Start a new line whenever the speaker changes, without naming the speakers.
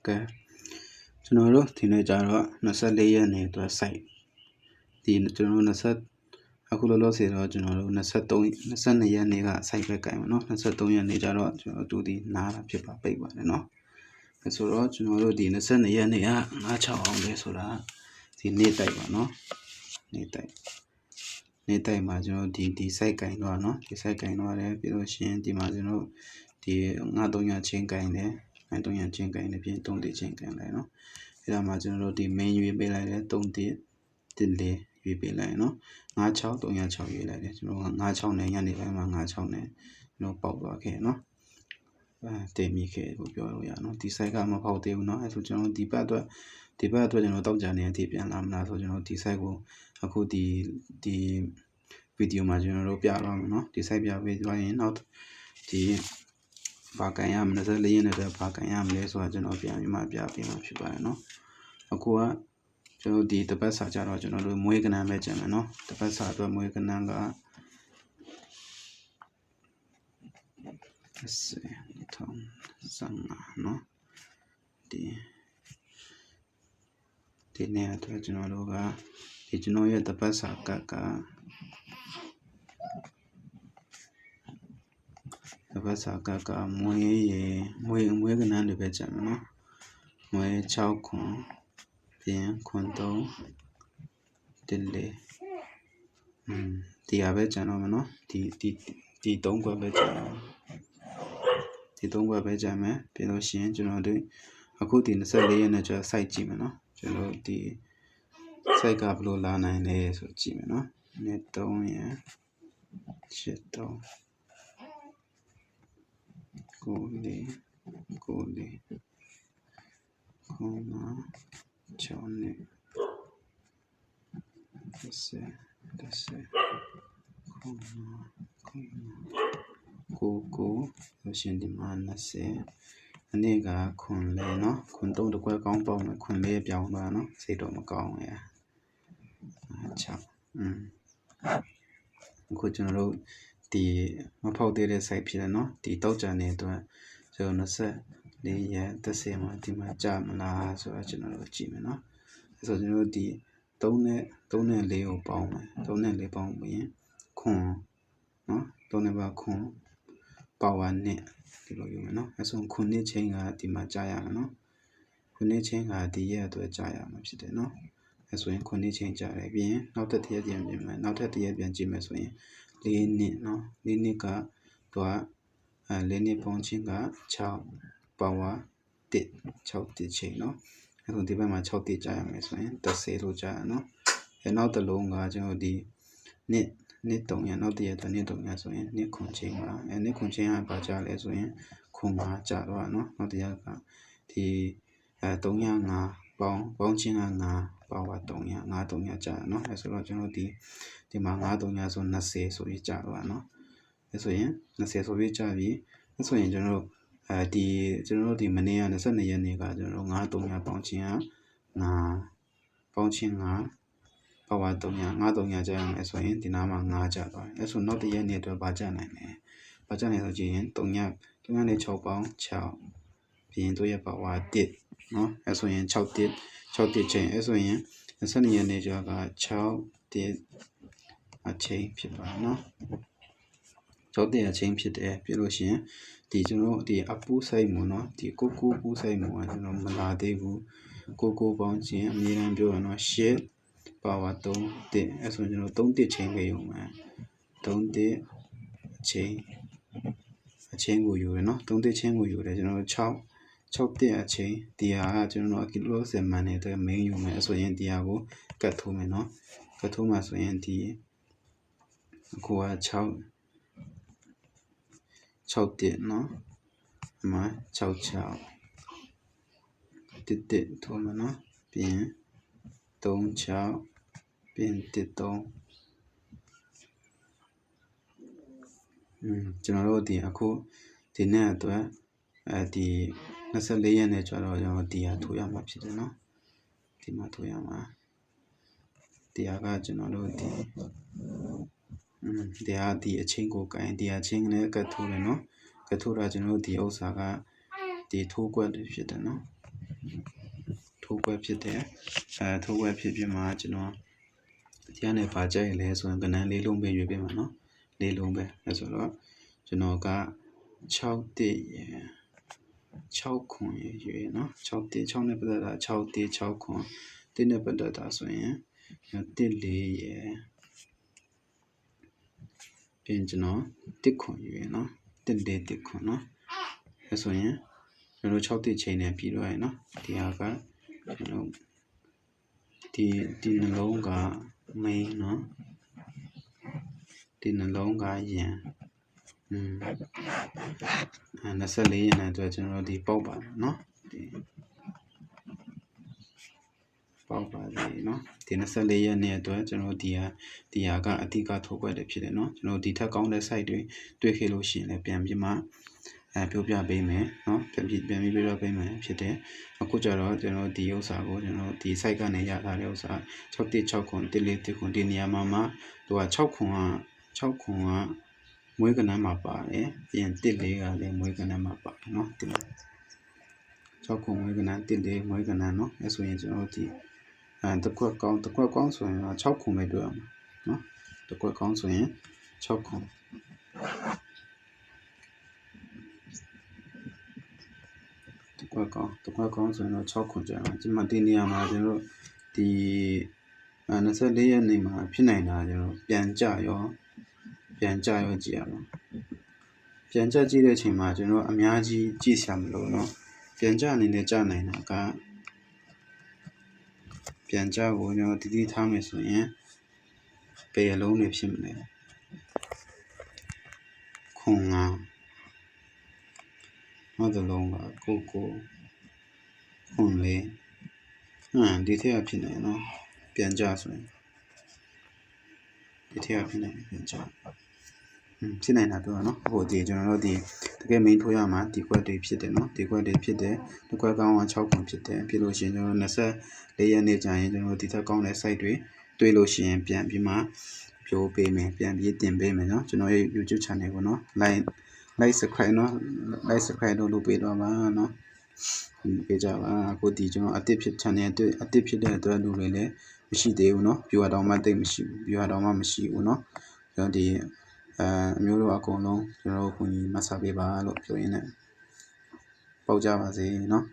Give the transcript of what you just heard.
Okay. ကျွန်တော်တို့ဒီနေ့ကျတော့24ရက်နေ့အတွက် site ဒီကျွန်တော်တို့အခုလောလောဆယ်တော့ကျွန်တော်တို့22ရက်နေ့က site ပဲကြိုင်ပါเนาะ23ရက်နေ့ကျတော့ကျွန်တော်တို့ဒီနားတာဖြစ်ပါပိတ်ပါတယ်เนาะဆိုတော့ကျွန်တော်တို့ဒီ22ရက်နေ့က96အောင်လဲဆိုတာဒီနေ့တိုက်ပါเนาะနေ့တိုက်မှာကျွန်တော်ဒီ site ကြိုင်တော့เนาะဒီ site ကြိုင်တော့လည်းပြီးလို့ရှိရင်ဒီမှာကျွန်တော်ဒီ9300ချင်းကြိုင်တယ်9300ချင်းကြိုင်တယ်ပြင်3ချင်းကြိုင်လိုက်เนาะအဲ့ဒါမှကျွန်တော်တို့ဒီ main ရွေးပေးလိုက်တယ်314ရွေးပေးလိုက်เนาะ96306ရွေးလိုက်တယ်ကျွန်တော်96နဲ့ညနေပိုင်းမှာ96နဲ့ကျွန်တော်ပေါက်သွားခဲ့เนาะတင်မိခဲ့လို့ပြောလို့ရเนาะဒီ site ကမဖောက်သေးဘူးเนาะအဲ့ဆိုကျွန်တော်ဒီဘက်အတွက်ကျွန်တော်တောက်ကြနေအထိပြန်လာမလားဆိုကျွန်တော်ဒီ site ကိုအခုဒီဗီဒီယိုမှာကျွန်တော်တို့ပြတော့မယ်เนาะဒီ site ပြပေးသွားရင်နောက်ဒီဘာကန်ရမလဲ24ရက်နဲ့တော့ဘာကန်ရမလဲဆိုတာကျွန်တော်ပြန်ပြီးမှပြပေးမှာဖြစ်ပါတယ်เนาะအခုကကျွန်တော်ဒီတပတ်စာကြတော့ကျွန်တော်တို့မွေးကနန်းပဲကျန်မယ်เนาะတပတ်စာအတွက်မွေးကနန်းက10,000เนาะဒီနေ့အတွက်ကျွန်တော်တို့ကဒီကျွန်တော်ရဲ့တပတ်စာကမွေးကနန်းတွေပဲကျန်မယ်เนาะမွေး6ခွန်ပြင်ခွန်31 4ဒီပဲကျန်တော့မယ်เนาะဒီ3ခွက်ပဲကျန်မယ်ဒီ3ခွက်ပဲကျန်မယ်ပြီးလို့ရှိရင်ကျွန်တော်တို့အခုဒီ24ရက်နဲ့ကျ site ကြည့်မယ်เนาะကျွန်တော်ဒီ site ကဘယ်လိုလာနိုင်လဲဆိုကြည့်မယ်เนาะနေ့3ရ7 3ကိုလေး6နှစ်ကိုရှင်ဒီမှာ20အနည်းကခွန်လဲเนาะခွန်3တကွဲကောင်းပေါက်မယ်ခွန်4ပြောင်းသွားเนาะစိတ်တော့မကောင်းရ6အခုကျွန်တော်တို့ဒီမဖောက်သေးတဲ့ site ဖြစ်တယ်เนาะဒီတောက်ကြတဲ့အတွက်ကျွန်တော်24ရက်30မှာဒီမှာကြာမလားဆိုတော့ကျွန်တော်တို့ကြည့်မယ်เนาะအဲဆိုကျွန်တော်တို့ဒီ3နဲ့4ကိုပေါင်းမယ်3နဲ့4ပေါင်းပြီးခွန်เนาะ3နဲ့ပါခွန်ပါဝါနဲ့ဒီလိုယူမယ်เนาะအဲဆိုခွန်နှစ်ချင်းကဒီမှာကြာရမယ်เนาะခွန်နှစ်ချင်းကဒီရက်အတွက်ကြာရမှာဖြစ်တယ်เนาะအဲဆိုရင်ခွန်နှစ်ချင်းကြာတယ်ပြီးရင်နောက်ထပ်တစ်ရက်ပြန်ပြင်မယ်နောက်ထပ်တစ်ရက်ပြန်ကြည့်မယ်ဆိုရင်4နှစ်เนาะ4နှစ်ကတော့4နှစ်ပေါင်းချင်းက6ပါဝါ6ချင်းเนาะအဲဆိုဒီဘက်မှာ6တိကြာရမယ်ဆိုရင်30လို့ကြာရเนาะအဲနောက်တစ်လုံးကကျွန်တော်ဒီနှစ်300နောက်တစ်ရက်တော့နှစ်300ဆိုရင်နှစ်ခွန်ချင်းပါအဲနှစ်ခွန်ချင်းကပါကြာလဲဆိုရင်ခွန်5ကြာတော့เนาะနောက်တစ်ရက်ကဒီ305ပေါင်းချင်းက5ပါဝါ300ကြာเนาะအဲဆိုတော့ကျွန်တော်ဒီမှာ5300ဆို20ဆိုပြီးကြာတော့เนาะအဲဆိုရင်20ဆိုပြီးကြာပြီအဲဆိုရင်ကျွန်တော်တို့ကျွန်တော်တို့ဒီမနေ့က22ရက်နေ့ကကျွန်တော်တို့5300ပေါင်းချင်းက5ပေါင်းချင်း5ပါဝါ300ကြာရမယ်ဆိုရင်ဒီနားမှာ5ကြာသွားတယ်အဲဆိုနောက်တစ်ရက်နေ့အတွက်ဘာကြာနိုင်လဲဘာကြာနိုင်ဆိုကြည့်ရင်300နဲ့6ပေါင်း6ပြီးရင်တို့ရဲ့ပါဝါ1เนาะအဲဆိုရင်6ချင်းအဲဆိုရင်22ရက်နေ့ကျော်က6အချင်းဖြစ်ပါเนาะ6အချင်းဖြစ်တယ်ပြီးလို့ရှိရင်ဒီကျွန်တော်ဒီအပူဆိုင်မเนาะဒီကိုပူဆိုင်မကကျွန်တော်မလာသေးဘူးကိုပေါင်းချင်းအမြဲတမ်းပြောရတော့8ပါဝါ3အဲဆိုကျွန်တော်3ချင်းပဲယူမယ်3အချင်းကိုယူရเนาะ3ချင်းကိုယူတယ်ကျွန်တော်6အချင်းဒီဟာကကျွန်တော်ကီလိုစင်မန်နေတဲ့ main ယူမယ်ဆိုရင်ဒီဟာကိုကတ်ထိုးမယ်เนาะကတ်ထိုးမှဆိုရင်ဒီအခုက6เนาะအမှ6တစ်ထိုးမယ်เนาะပြီးရင်36ပြီးရင်13ကျွန်တော်တို့ဒီအခုဒီနေ့အတွက်ဒီ24ရက်နေ့ကျတော့ကျွန်တော်ဒီဟာထိုးရမှာဖြစ်တယ်เนาะဒီမှာထိုးရမှာဒီဟာကကျွန်တော်တို့ဒီဟာဒီအချင်းကိုကိုင်းဒီအချင်းနဲ့ကတ်ထိုးတယ်เนาะကတ်ထိုးတာကျွန်တော်တို့ဒီဥစ္စာကဒီထိုးကွက်ဖြစ်တယ်เนาะ ထိုးခွဲဖြစ်တယ်ထိုးခွဲဖြစ်ပြီးမှကျွန်တော်ဒီကနေပါကြိုက်လဲဆိုရင်ကဏ္ဍလေးလုံးပဲရွေးပေးမှာနော်လေးလုံးပဲအဲဆိုတော့ကျွန်တော်က6တိရယ်6ခွန်ရယ်ရွေးနော်6တိ6နဲ့ပတ်သက်တာ6တိ6ခွန်တိနဲ့ပတ်သက်တာဆိုရင်တိ4ရယ်ပြင်ကျွန်တော်တိခွန်ရွေးနော်တိ4တိခွန်နော်အဲဆိုရင်ကျွန်တော်6တိချိန်နဲ့ပြီးတော့ရယ်နော်ဒီဟာကကျွန်တော်ဒီနှလုံးက main နော်ဒီနှလုံးကယံ24ရံနဲ့အတွက်ကျွန်တော်ဒီပေါက်ပါနော်ဒီပေါက်ပါလေနော်ဒီ24ရံနဲ့အတွက်ကျွန်တော်ဒီဟာကအဓိကထုတ်ွက်တယ်ဖြစ်တယ်နော်ကျွန်တော်ဒီထက်ကောင်းတဲ့ site တွေတွေ့ခဲ့လို့ရှိရင်လည်းပြန်ပြီးမှပြောပြပေးမယ်နော်ပြန်ပြီးပြောပြပေးမယ်ဖြစ်တယ်အခုကျတော့ကျွန်တော်ဒီဥစ္စာကိုကျွန်တော်ဒီ site ကနေရထားတဲ့ဥစ္စာ616ခွန်14ခွန်ဒီနေရာမှာသူက6ခွန်ကမွေးကနန်းမှာပါတယ်ပြင်14ကလည်းမွေးကနန်းမှာပါတယ်နော်ဒီ6ခွန်မွေးကနန်း14မွေးကနန်းနော်အဲဆိုရင်ကျွန်တော်ဒီတကွက်ကောင်းဆိုရင်6ခွန်ပဲတွေ့ရမှာနော်တကွက်ကောင်းဆိုရင်6ခွန်တကွက်ကောင်းဆိုရင်6ခွန်ကျန်ဒီမှာဒီနေရာမှာကျွန်တော်ဒီ24ရက်နေ့မှာဖြစ်နိုင်တာကျွန်တော်ပြန်ကြရောကြည့်ရမှာပြန်ကြည့်တဲ့အချိန်မှာကျွန်တော်အများကြီးကြည့်ရှာမလို့เนาะပြန်ကြအနေနဲ့ကြနိုင်တာကပြန်ကြကိုကျွန်တော်တည်ထားမယ်ဆိုရင်ဘယ်အလုံးတွေဖြစ်မလဲခွန်ငါနောက်တစ်လုံးကကိုခွန်လေးဒီထက်ဖြစ်နေเนาะပြန်ကြဆိုရင်ဒီထက်ဖြစ်နေပြန်ကြဖြစ်နိုင်တာပြောနော်ဟိုဒီကျွန်တော်တို့ဒီတကယ် main ထိုးရမှာဒီခွက်တွေဖြစ်တယ်နော်ဒီခွက်တွေဖြစ်တယ်ဒီခွက်ကောင်းက6ခွန်ဖြစ်တယ်ဖြစ်လို့ရှိရင်ကျွန်တော်24ရက်နေ့ကြာရင်ကျွန်တော်ဒီထက်ကောင်းတဲ့ site တွေတွေ့လို့ရှိရင်ပြန်ပြီးမှပြောပေးမယ်ပြန်ပြီးတင်ပေးမယ်နော်ကျွန်တော်ရဲ့ YouTube channel ကိုနော် like subscribe နော် like subscribe လုပ်ပေးတော့ပါနော်ပေးကြပါအခုဒီကျွန်တော်အတစ်ဖြစ် channel အတစ်ဖြစ်တဲ့အတွက်လူတွေလည်းမရှိသေးဘူးနော် viewer တောင်မှတိတ်မရှိဘူး viewer တောင်မှမရှိဘူးနော်ကျွန်တော်ဒီအမျိုးတို့အကုန်လုံးကျွန်တော်တို့ကိုညီမဆပေးပါလို့ပြောရင်းနဲ့ပေါက်ကြပါစေเนาะ